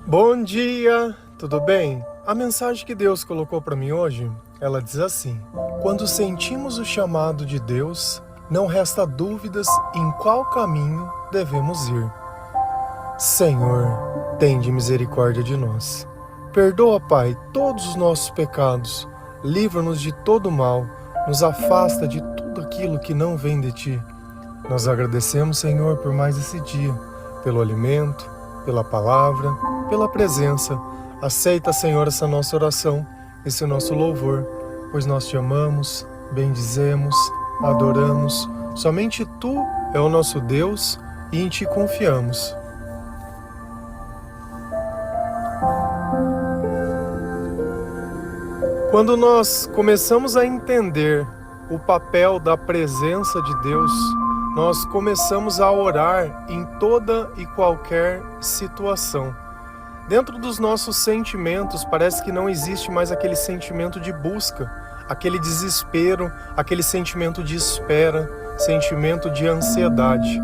Bom dia, tudo bem? A mensagem que Deus colocou para mim hoje, ela diz assim: quando sentimos o chamado de Deus, não resta dúvidas em qual caminho devemos ir. Senhor, tende misericórdia de nós. Perdoa, Pai, todos os nossos pecados, livra-nos de todo mal, nos afasta de tudo aquilo que não vem de Ti. Nós agradecemos, Senhor, por mais esse dia, pelo alimento, pela palavra, pela presença. Aceita, Senhor, essa nossa oração, esse nosso louvor, pois nós Te amamos, bendizemos, adoramos. Somente Tu é o nosso Deus e em Ti confiamos. Quando nós começamos a entender o papel da presença de Deus, nós começamos a orar em toda e qualquer situação. Dentro dos nossos sentimentos, parece que não existe mais aquele sentimento de busca, aquele desespero, aquele sentimento de espera, sentimento de ansiedade.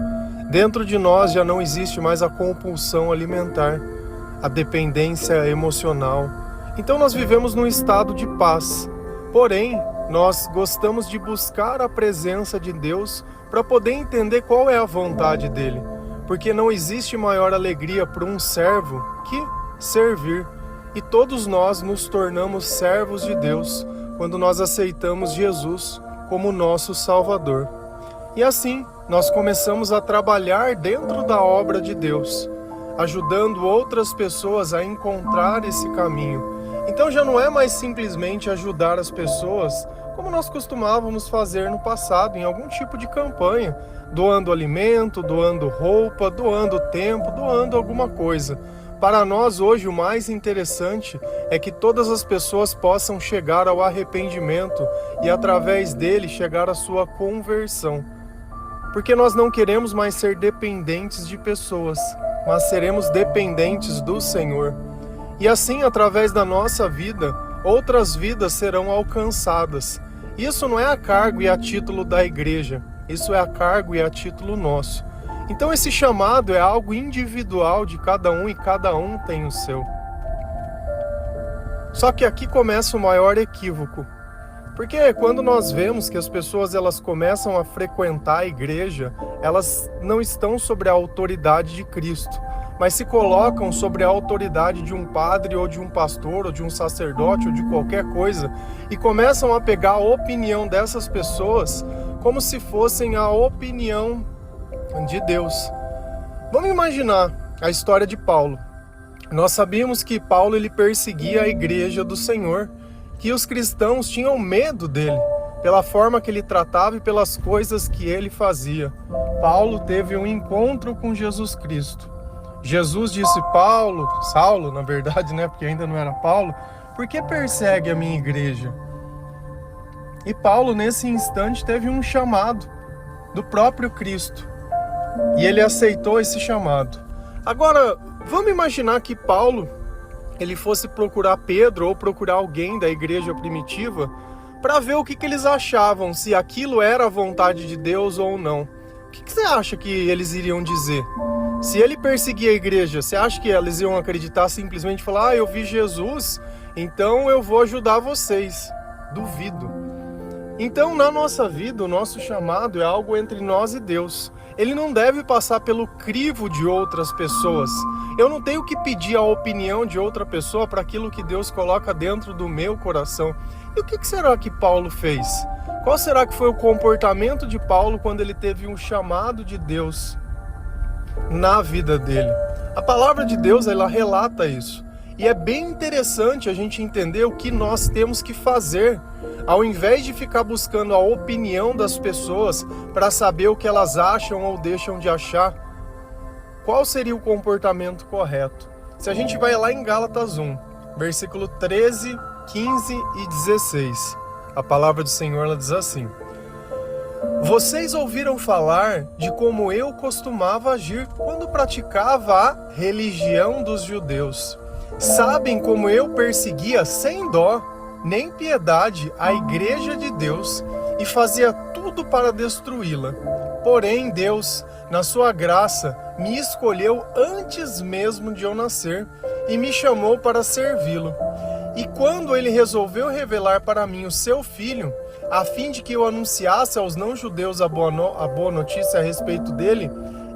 Dentro de nós já não existe mais a compulsão alimentar, a dependência emocional. Então nós vivemos num estado de paz. Porém, nós gostamos de buscar a presença de Deus para poder entender qual é a vontade dele. Porque não existe maior alegria para um servo que servir. E todos nós nos tornamos servos de Deus quando nós aceitamos Jesus como nosso Salvador. E assim, nós começamos a trabalhar dentro da obra de Deus, ajudando outras pessoas a encontrar esse caminho. Então já não é mais simplesmente ajudar as pessoas como nós costumávamos fazer no passado, em algum tipo de campanha, doando alimento, doando roupa, doando tempo, doando alguma coisa. Para nós hoje o mais interessante é que todas as pessoas possam chegar ao arrependimento e através dele chegar à sua conversão. Porque nós não queremos mais ser dependentes de pessoas, mas seremos dependentes do Senhor. E assim, através da nossa vida, outras vidas serão alcançadas. Isso não é a cargo e a título da igreja, isso é a cargo e a título nosso. Então esse chamado é algo individual de cada um e cada um tem o seu. Só que aqui começa o maior equívoco. Porque quando nós vemos que as pessoas elas começam a frequentar a igreja, elas não estão sobre a autoridade de Cristo, mas se colocam sobre a autoridade de um padre ou de um pastor ou de um sacerdote ou de qualquer coisa e começam a pegar a opinião dessas pessoas como se fossem a opinião de Deus. Vamos imaginar a história de Paulo. Nós sabíamos que Paulo ele perseguia a igreja do Senhor, que os cristãos tinham medo dele, pela forma que ele tratava e pelas coisas que ele fazia. Paulo teve um encontro com Jesus Cristo. Jesus disse: Saulo, na verdade, né, porque ainda não era Paulo, por que persegue a minha igreja? E Paulo, nesse instante, teve um chamado do próprio Cristo. E ele aceitou esse chamado. Agora, vamos imaginar que Paulo ele fosse procurar Pedro ou procurar alguém da igreja primitiva para ver o que eles achavam, se aquilo era a vontade de Deus ou não. O que você acha que eles iriam dizer? Se ele perseguir a igreja, você acha que eles iam acreditar simplesmente e falar: eu vi Jesus, então eu vou ajudar vocês? Duvido. Então, na nossa vida, o nosso chamado é algo entre nós e Deus. Ele não deve passar pelo crivo de outras pessoas. Eu não tenho que pedir a opinião de outra pessoa para aquilo que Deus coloca dentro do meu coração. E o que será que Paulo fez? Qual será que foi o comportamento de Paulo quando ele teve um chamado de Deus na vida dele? A palavra de Deus, ela relata isso. E é bem interessante a gente entender o que nós temos que fazer, ao invés de ficar buscando a opinião das pessoas para saber o que elas acham ou deixam de achar. Qual seria o comportamento correto? Se a gente vai lá em Gálatas 1, versículo 13, 15 e 16, a palavra do Senhor ela diz assim: vocês ouviram falar de como eu costumava agir quando praticava a religião dos judeus. Sabem como eu perseguia sem dó nem piedade a igreja de Deus e fazia tudo para destruí-la. Porém, Deus, na sua graça, me escolheu antes mesmo de eu nascer e me chamou para servi-lo. E quando ele resolveu revelar para mim o seu Filho, a fim de que eu anunciasse aos não-judeus a boa notícia a respeito dele,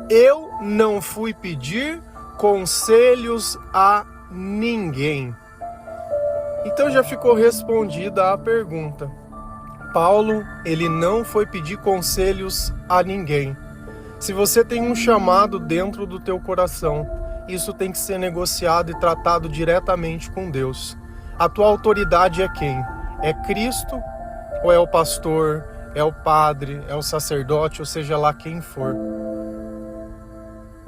eu não fui pedir conselhos a ninguém. Então já ficou respondida a pergunta. Paulo, ele não foi pedir conselhos a ninguém. Se você tem um chamado dentro do teu coração, isso tem que ser negociado e tratado diretamente com Deus. A tua autoridade é quem? É Cristo ou é o pastor, é o padre, é o sacerdote, ou seja lá quem for?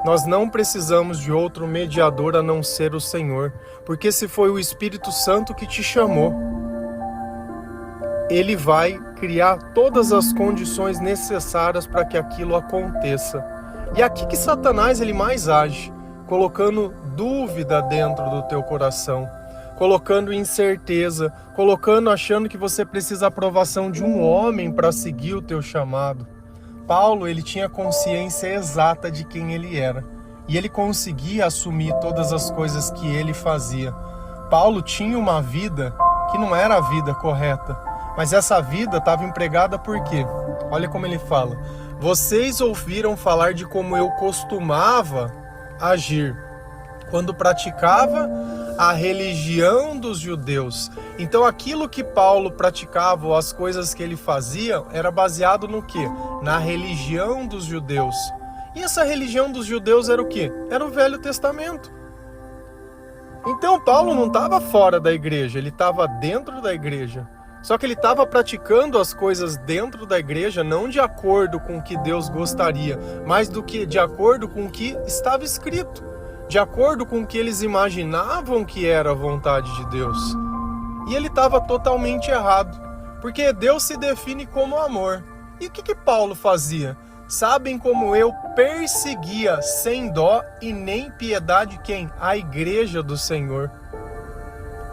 Nós não precisamos de outro mediador a não ser o Senhor, porque se foi o Espírito Santo que te chamou, ele vai criar todas as condições necessárias para que aquilo aconteça. E aqui que Satanás ele mais age, colocando dúvida dentro do teu coração, colocando incerteza, achando que você precisa da aprovação de um homem para seguir o teu chamado. Paulo, ele tinha consciência exata de quem ele era, e ele conseguia assumir todas as coisas que ele fazia. Paulo tinha uma vida que não era a vida correta, mas essa vida estava empregada por quê? Olha como ele fala: vocês ouviram falar de como eu costumava agir quando praticava a religião dos judeus. Então aquilo que Paulo praticava, ou as coisas que ele fazia, era baseado no quê? Na religião dos judeus. E essa religião dos judeus era o quê? Era o Velho Testamento. Então Paulo não estava fora da igreja, ele estava dentro da igreja. Só que ele estava praticando as coisas dentro da igreja não de acordo com o que Deus gostaria, mas do que de acordo com o que estava escrito, de acordo com o que eles imaginavam que era a vontade de Deus. E ele estava totalmente errado, porque Deus se define como amor. E o que Paulo fazia? Sabem como eu perseguia sem dó e nem piedade quem? A igreja do Senhor.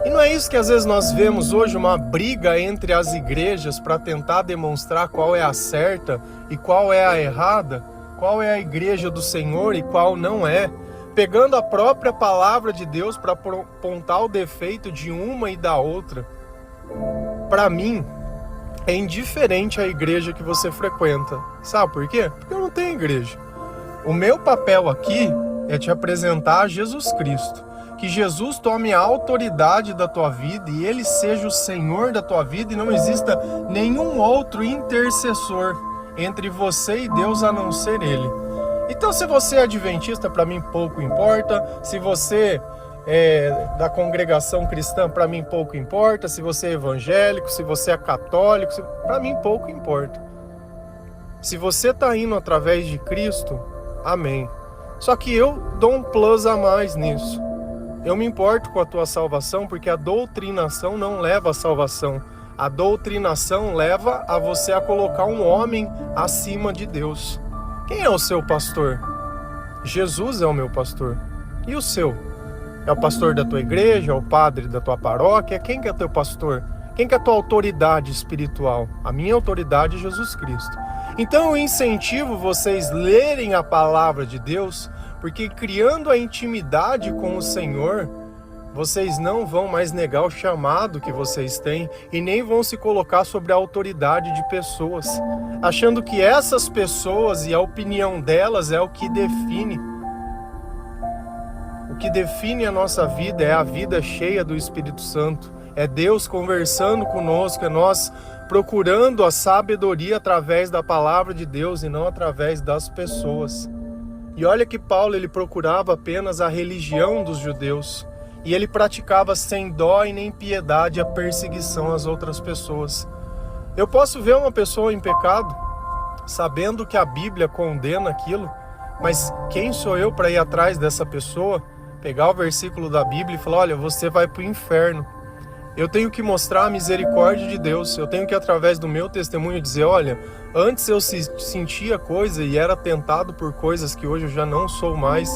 E não é isso que às vezes nós vemos hoje, uma briga entre as igrejas para tentar demonstrar qual é a certa e qual é a errada, qual é a igreja do Senhor e qual não é, pegando a própria palavra de Deus para apontar o defeito de uma e da outra. Para mim, é indiferente a igreja que você frequenta. Sabe por quê? Porque eu não tenho igreja. O meu papel aqui é te apresentar a Jesus Cristo. Que Jesus tome a autoridade da tua vida e Ele seja o Senhor da tua vida e não exista nenhum outro intercessor entre você e Deus a não ser Ele. Então, se você é adventista, para mim pouco importa. Se você é da congregação cristã, para mim pouco importa. Se você é evangélico, se você é católico, para mim pouco importa. Se você está indo através de Cristo, amém. Só que eu dou um plus a mais nisso. Eu me importo com a tua salvação, porque a doutrinação não leva à salvação. A doutrinação leva a você a colocar um homem acima de Deus. Quem é o seu pastor? Jesus é o meu pastor. E o seu? É o pastor da tua igreja? É o padre da tua paróquia? Quem que é teu pastor? Quem que é a tua autoridade espiritual? A minha autoridade é Jesus Cristo. Então eu incentivo vocês lerem a palavra de Deus, porque criando a intimidade com o Senhor, vocês não vão mais negar o chamado que vocês têm e nem vão se colocar sobre a autoridade de pessoas, achando que essas pessoas e a opinião delas é o que define. O que define a nossa vida é a vida cheia do Espírito Santo. É Deus conversando conosco, é nós procurando a sabedoria através da palavra de Deus e não através das pessoas. E olha que Paulo, ele procurava apenas a religião dos judeus. E ele praticava sem dó e nem piedade a perseguição às outras pessoas. Eu posso ver uma pessoa em pecado, sabendo que a Bíblia condena aquilo, mas quem sou eu para ir atrás dessa pessoa, pegar o versículo da Bíblia e falar: olha, você vai para o inferno. Eu tenho que mostrar a misericórdia de Deus. Eu tenho que, através do meu testemunho, dizer: olha, antes eu sentia coisa e era tentado por coisas que hoje eu já não sou mais,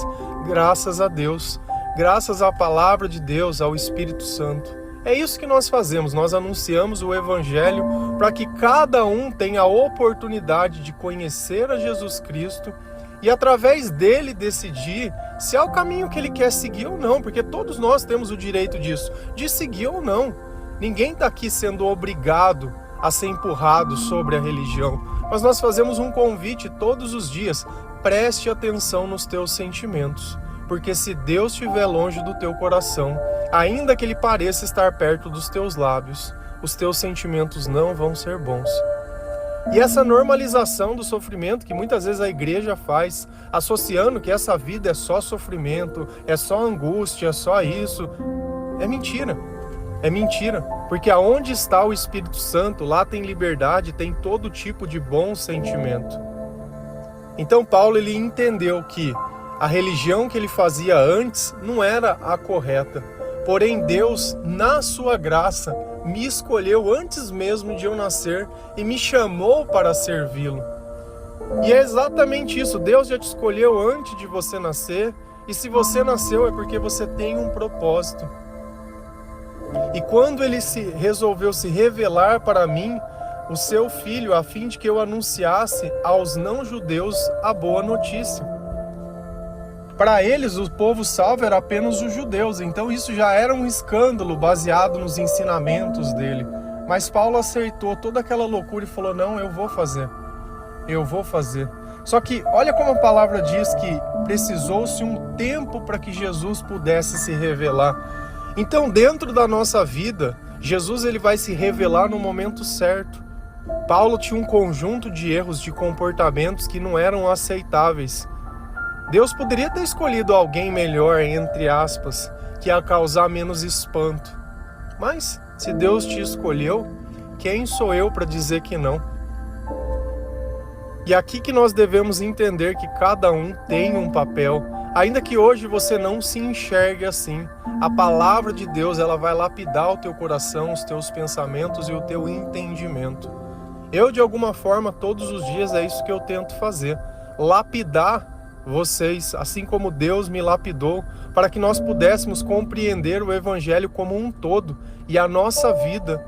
graças a Deus, graças à palavra de Deus, ao Espírito Santo. É isso que nós fazemos, nós anunciamos o Evangelho para que cada um tenha a oportunidade de conhecer a Jesus Cristo e através dele decidir se é o caminho que ele quer seguir ou não, porque todos nós temos o direito disso, de seguir ou não. Ninguém está aqui sendo obrigado a ser empurrado sobre a religião, mas nós fazemos um convite todos os dias: preste atenção nos teus sentimentos, porque se Deus estiver longe do teu coração, ainda que ele pareça estar perto dos teus lábios, os teus sentimentos não vão ser bons. E essa normalização do sofrimento que muitas vezes a igreja faz, associando que essa vida é só sofrimento, é só angústia, é só isso, é mentira. É mentira, porque aonde está o Espírito Santo, lá tem liberdade, tem todo tipo de bom sentimento. Então Paulo, ele entendeu que a religião que ele fazia antes não era a correta. Porém, Deus, na sua graça, me escolheu antes mesmo de eu nascer e me chamou para servi-lo. E é exatamente isso, Deus já te escolheu antes de você nascer, e se você nasceu é porque você tem um propósito. E quando ele resolveu se revelar para mim, o seu filho, a fim de que eu anunciasse aos não-judeus a boa notícia. Para eles, o povo salvo era apenas os judeus, então isso já era um escândalo baseado nos ensinamentos dele. Mas Paulo aceitou toda aquela loucura e falou: não, eu vou fazer. Só que olha como a palavra diz que precisou-se um tempo para que Jesus pudesse se revelar. Então, dentro da nossa vida, Jesus ele vai se revelar no momento certo. Paulo tinha um conjunto de erros de comportamentos que não eram aceitáveis. Deus poderia ter escolhido alguém melhor, entre aspas, que ia causar menos espanto. Mas, se Deus te escolheu, quem sou eu para dizer que não? E aqui que nós devemos entender que cada um tem um papel. Ainda que hoje você não se enxergue assim, a palavra de Deus ela vai lapidar o teu coração, os teus pensamentos e o teu entendimento. Eu, de alguma forma, todos os dias é isso que eu tento fazer. Lapidar vocês, assim como Deus me lapidou, para que nós pudéssemos compreender o Evangelho como um todo e a nossa vida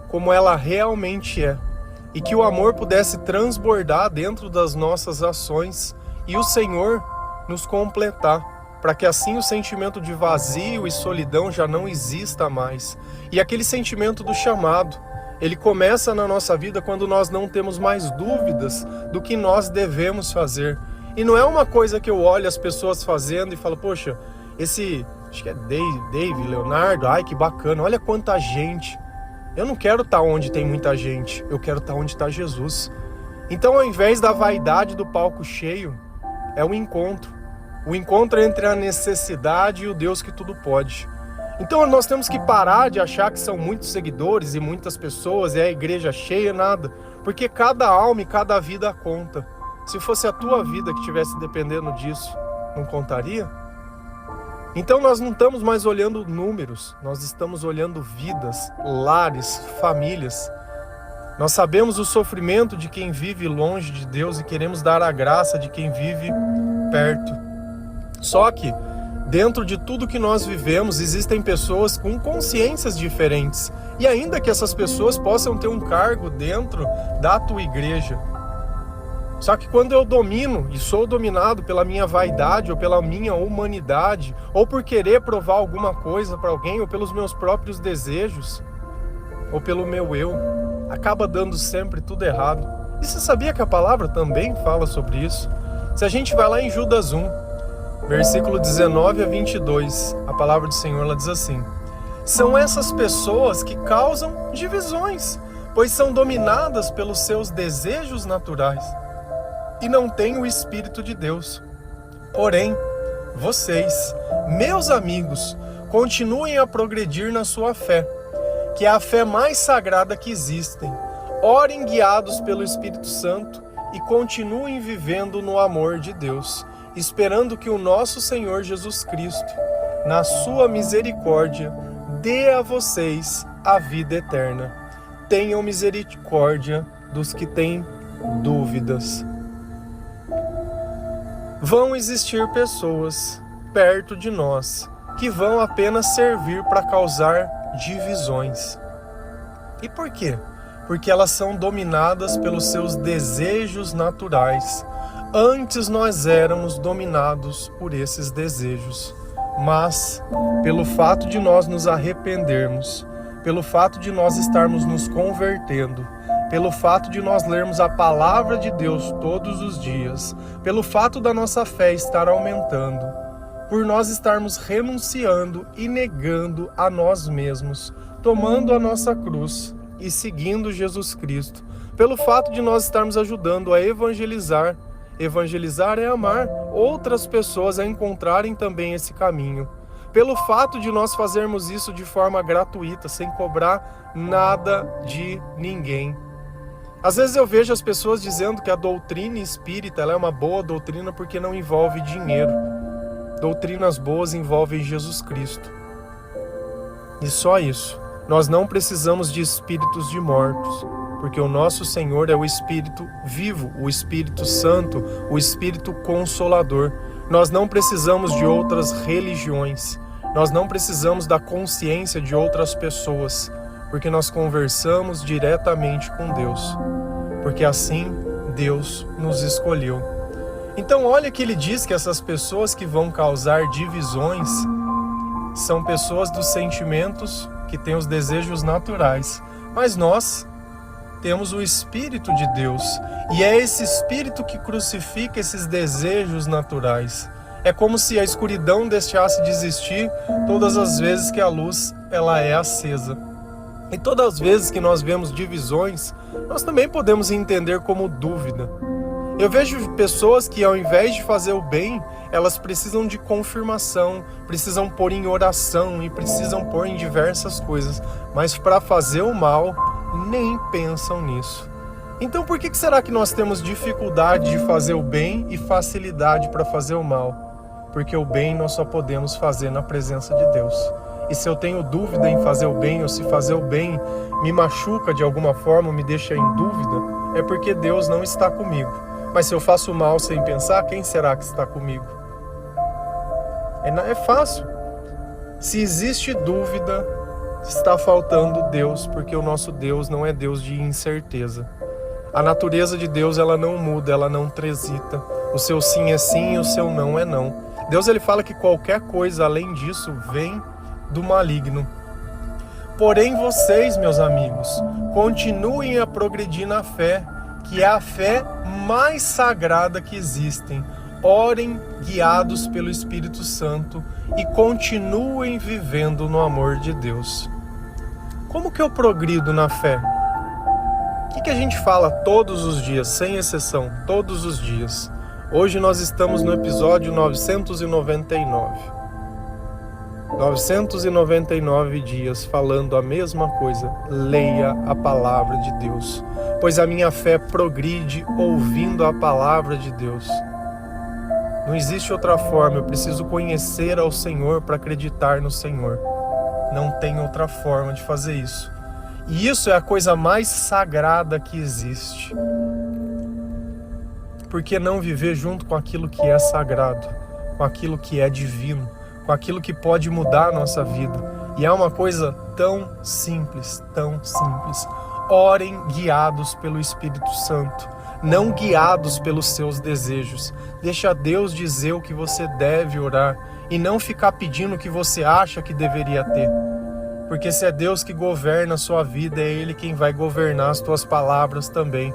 como ela realmente é. E que o amor pudesse transbordar dentro das nossas ações e o Senhor nos completar, para que assim o sentimento de vazio e solidão já não exista mais. E aquele sentimento do chamado, ele começa na nossa vida quando nós não temos mais dúvidas do que nós devemos fazer. E não é uma coisa que eu olho as pessoas fazendo e falo: poxa, acho que é Dave, Leonardo, ai que bacana, olha quanta gente. Eu não quero estar onde tem muita gente, eu quero estar onde está Jesus. Então, ao invés da vaidade do palco cheio, é o encontro entre a necessidade e o Deus que tudo pode. Então nós temos que parar de achar que são muitos seguidores e muitas pessoas e a igreja cheia, nada, porque cada alma e cada vida conta. Se fosse a tua vida que estivesse dependendo disso, não contaria? Então nós não estamos mais olhando números, nós estamos olhando vidas, lares, famílias. Nós sabemos o sofrimento de quem vive longe de Deus e queremos dar a graça de quem vive perto. Só que, dentro de tudo que nós vivemos, existem pessoas com consciências diferentes. E ainda que essas pessoas possam ter um cargo dentro da tua igreja. Só que quando eu domino e sou dominado pela minha vaidade ou pela minha humanidade, ou por querer provar alguma coisa para alguém, ou pelos meus próprios desejos, ou pelo meu eu, acaba dando sempre tudo errado. E você sabia que a palavra também fala sobre isso? Se a gente vai lá em Judas 1, versículo 19 a 22, a palavra do Senhor ela diz assim: são essas pessoas que causam divisões, pois são dominadas pelos seus desejos naturais e não têm o Espírito de Deus. Porém, vocês, meus amigos, continuem a progredir na sua fé, que é a fé mais sagrada que existem. Orem guiados pelo Espírito Santo e continuem vivendo no amor de Deus, esperando que o nosso Senhor Jesus Cristo, na sua misericórdia, dê a vocês a vida eterna. Tenham misericórdia dos que têm dúvidas. Vão existir pessoas perto de nós que vão apenas servir para causar divisões. E por quê? Porque elas são dominadas pelos seus desejos naturais. Antes nós éramos dominados por esses desejos, mas pelo fato de nós nos arrependermos, pelo fato de nós estarmos nos convertendo, pelo fato de nós lermos a palavra de Deus todos os dias, pelo fato da nossa fé estar aumentando, por nós estarmos renunciando e negando a nós mesmos, tomando a nossa cruz e seguindo Jesus Cristo, pelo fato de nós estarmos ajudando a evangelizar. Evangelizar é amar outras pessoas a encontrarem também esse caminho. Pelo fato de nós fazermos isso de forma gratuita, sem cobrar nada de ninguém. Às vezes eu vejo as pessoas dizendo que a doutrina espírita ela é uma boa doutrina porque não envolve dinheiro. Doutrinas boas envolvem Jesus Cristo. E só isso. Nós não precisamos de espíritos de mortos, porque o nosso Senhor é o Espírito vivo, o Espírito Santo, o Espírito Consolador. Nós não precisamos de outras religiões, nós não precisamos da consciência de outras pessoas, porque nós conversamos diretamente com Deus, porque assim Deus nos escolheu. Então olha que ele diz que essas pessoas que vão causar divisões são pessoas dos sentimentos, que têm os desejos naturais, mas nós temos o Espírito de Deus, e é esse Espírito que crucifica esses desejos naturais. É como se a escuridão deixasse de existir todas as vezes que a luz ela é acesa. E todas as vezes que nós vemos divisões, nós também podemos entender como dúvida. Eu vejo pessoas que ao invés de fazer o bem, elas precisam de confirmação, precisam pôr em oração e precisam pôr em diversas coisas, mas para fazer o mal, nem pensam nisso. Então por que será que nós temos dificuldade de fazer o bem e facilidade para fazer o mal? Porque o bem nós só podemos fazer na presença de Deus. E se eu tenho dúvida em fazer o bem, ou se fazer o bem me machuca de alguma forma, me deixa em dúvida, é porque Deus não está comigo. Mas se eu faço o mal sem pensar, quem será que está comigo? É fácil. Se existe dúvida, está faltando Deus, porque o nosso Deus não é Deus de incerteza. A natureza de Deus ela não muda, ela não transita. O seu sim é sim e o seu não é não. Deus ele fala que qualquer coisa além disso vem do maligno. Porém vocês, meus amigos, continuem a progredir na fé, que é a fé mais sagrada que existem. Orem guiados pelo Espírito Santo e continuem vivendo no amor de Deus. Como que eu progrido na fé? O que a gente fala todos os dias, sem exceção, todos os dias? Hoje nós estamos no episódio 999. 999 dias falando a mesma coisa. Leia a palavra de Deus, pois a minha fé progride ouvindo a palavra de Deus. Não existe outra forma, eu preciso conhecer ao Senhor para acreditar no Senhor. Não tem outra forma de fazer isso. E isso é a coisa mais sagrada que existe. Por que não viver junto com aquilo que é sagrado, com aquilo que é divino, com aquilo que pode mudar a nossa vida? E é uma coisa tão simples, tão simples. Orem guiados pelo Espírito Santo, não guiados pelos seus desejos. Deixa Deus dizer o que você deve orar e não ficar pedindo o que você acha que deveria ter. Porque se é Deus que governa a sua vida, é Ele quem vai governar as tuas palavras também.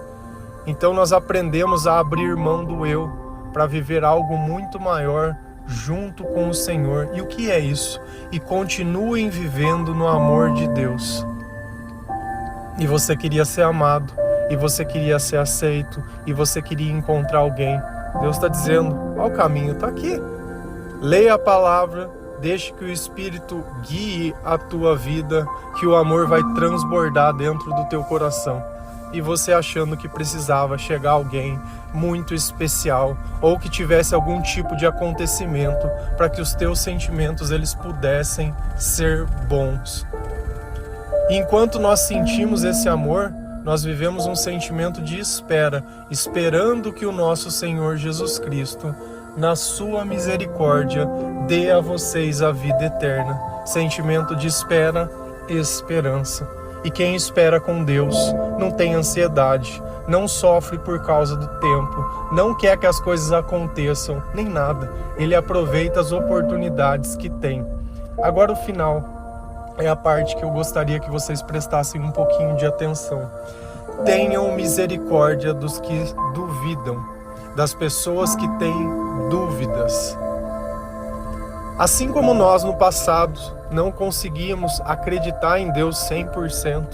Então nós aprendemos a abrir mão do eu para viver algo muito maior junto com o Senhor. E o que é isso? E continuem vivendo no amor de Deus. E você queria ser amado, e você queria ser aceito, e você queria encontrar alguém. Deus está dizendo, ó, o caminho está aqui. Leia a palavra, deixe que o Espírito guie a tua vida, que o amor vai transbordar dentro do teu coração. E você achando que precisava chegar alguém muito especial, ou que tivesse algum tipo de acontecimento, para que os teus sentimentos eles pudessem ser bons. E enquanto nós sentimos esse amor, nós vivemos um sentimento de espera, esperando que o nosso Senhor Jesus Cristo, na sua misericórdia, dê a vocês a vida eterna. Sentimento de espera, esperança. E quem espera com Deus não tem ansiedade, não sofre por causa do tempo, não quer que as coisas aconteçam, nem nada. Ele aproveita as oportunidades que tem. Agora o final é a parte que eu gostaria que vocês prestassem um pouquinho de atenção. Tenham misericórdia dos que duvidam, das pessoas que têm dúvidas. Assim como nós no passado não conseguimos acreditar em Deus 100%,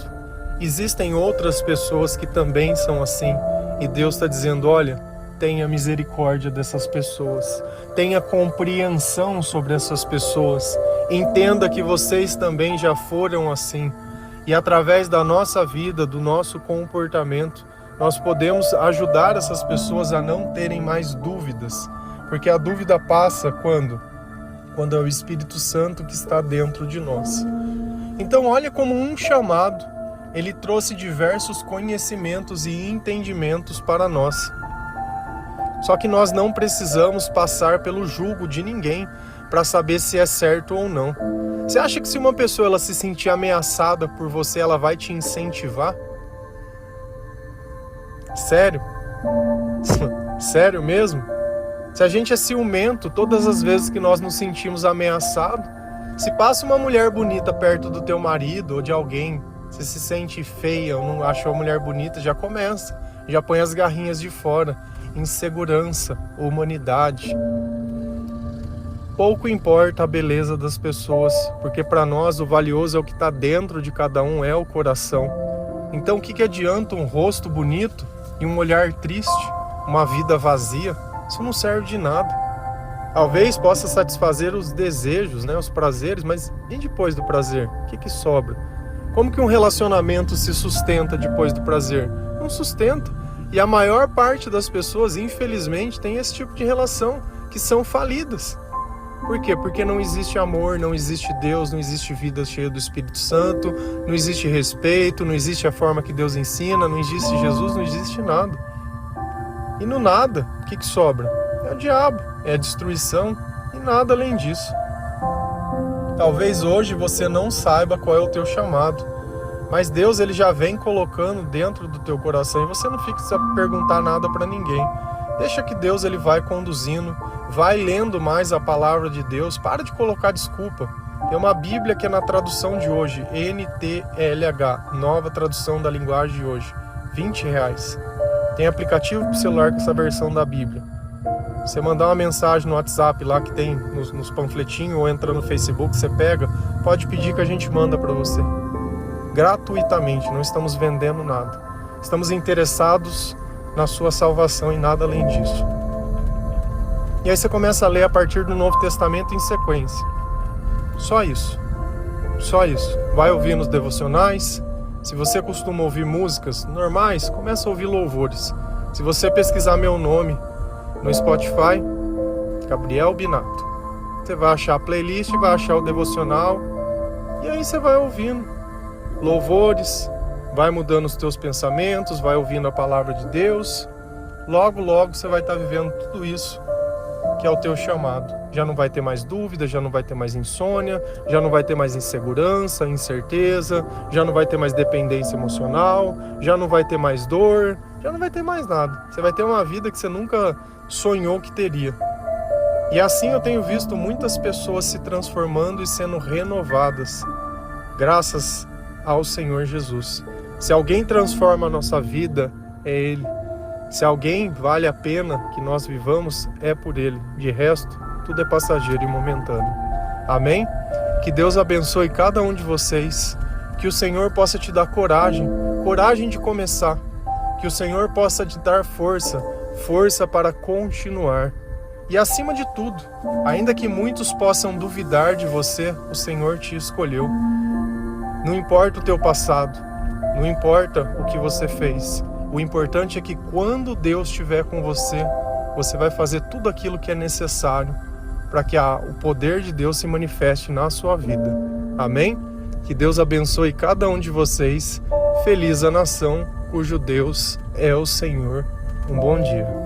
existem outras pessoas que também são assim. E Deus está dizendo, olha, tenha misericórdia dessas pessoas, tenha compreensão sobre essas pessoas, entenda que vocês também já foram assim. E através da nossa vida, do nosso comportamento, nós podemos ajudar essas pessoas a não terem mais dúvidas. Porque a dúvida passa quando é o Espírito Santo que está dentro de nós. Então olha como um chamado, ele trouxe diversos conhecimentos e entendimentos para nós. Só que nós não precisamos passar pelo julgo de ninguém para saber se é certo ou não. Você acha que se uma pessoa ela se sentir ameaçada por você, ela vai te incentivar? Sério? Sério mesmo? Se a gente é ciumento, todas as vezes que nós nos sentimos ameaçados, se passa uma mulher bonita perto do teu marido ou de alguém, você se sente feia ou não achou a mulher bonita, já começa, já põe as garrinhas de fora. Insegurança, humanidade. Pouco importa a beleza das pessoas, porque para nós o valioso é o que está dentro de cada um, é o coração. Então o que adianta um rosto bonito e um olhar triste, uma vida vazia? Isso não serve de nada. Talvez possa satisfazer os desejos, os prazeres, mas e depois do prazer? O que sobra? Como que um relacionamento se sustenta depois do prazer? Não sustenta. E a maior parte das pessoas, infelizmente, tem esse tipo de relação, que são falidas. Por quê? Porque não existe amor, não existe Deus, não existe vida cheia do Espírito Santo, não existe respeito, não existe a forma que Deus ensina, não existe Jesus, não existe nada. E no nada, o que sobra? É o diabo, é a destruição e nada além disso. Talvez hoje você não saiba qual é o teu chamado, mas Deus ele já vem colocando dentro do teu coração e você não fica sem perguntar nada para ninguém. Deixa que Deus ele vai conduzindo, vai lendo mais a palavra de Deus, para de colocar desculpa. Tem uma Bíblia que é na tradução de hoje, NTLH, nova tradução da linguagem de hoje, R$20. Tem aplicativo para o celular com essa versão da Bíblia. Você mandar uma mensagem no WhatsApp lá que tem nos panfletinhos ou entra no Facebook, você pega, pode pedir que a gente manda para você. Gratuitamente, não estamos vendendo nada. Estamos interessados na sua salvação e nada além disso. E aí você começa a ler a partir do Novo Testamento em sequência. Só isso. Só isso. Vai ouvir nos devocionais. Se você costuma ouvir músicas normais, começa a ouvir louvores. Se você pesquisar meu nome no Spotify, Gabriel Binato, você vai achar a playlist, vai achar o devocional, e aí você vai ouvindo louvores, vai mudando os teus pensamentos, vai ouvindo a palavra de Deus. Logo, logo você vai estar vivendo tudo isso que é o teu chamado. Já não vai ter mais dúvida, já não vai ter mais insônia, já não vai ter mais insegurança, incerteza, já não vai ter mais dependência emocional, já não vai ter mais dor, já não vai ter mais nada. Você vai ter uma vida que você nunca sonhou que teria. E assim eu tenho visto muitas pessoas se transformando e sendo renovadas, graças ao Senhor Jesus. Se alguém transforma a nossa vida, é Ele. Se alguém vale a pena que nós vivamos, é por Ele. De resto, tudo é passageiro e momentâneo. Amém? Que Deus abençoe cada um de vocês. Que o Senhor possa te dar coragem de começar. Que o Senhor possa te dar força para continuar. E acima de tudo, ainda que muitos possam duvidar de você, o Senhor te escolheu. Não importa o teu passado, não importa o que você fez. O importante é que quando Deus estiver com você, você vai fazer tudo aquilo que é necessário para que o poder de Deus se manifeste na sua vida. Amém? Que Deus abençoe cada um de vocês. Feliz a nação cujo Deus é o Senhor. Um bom dia.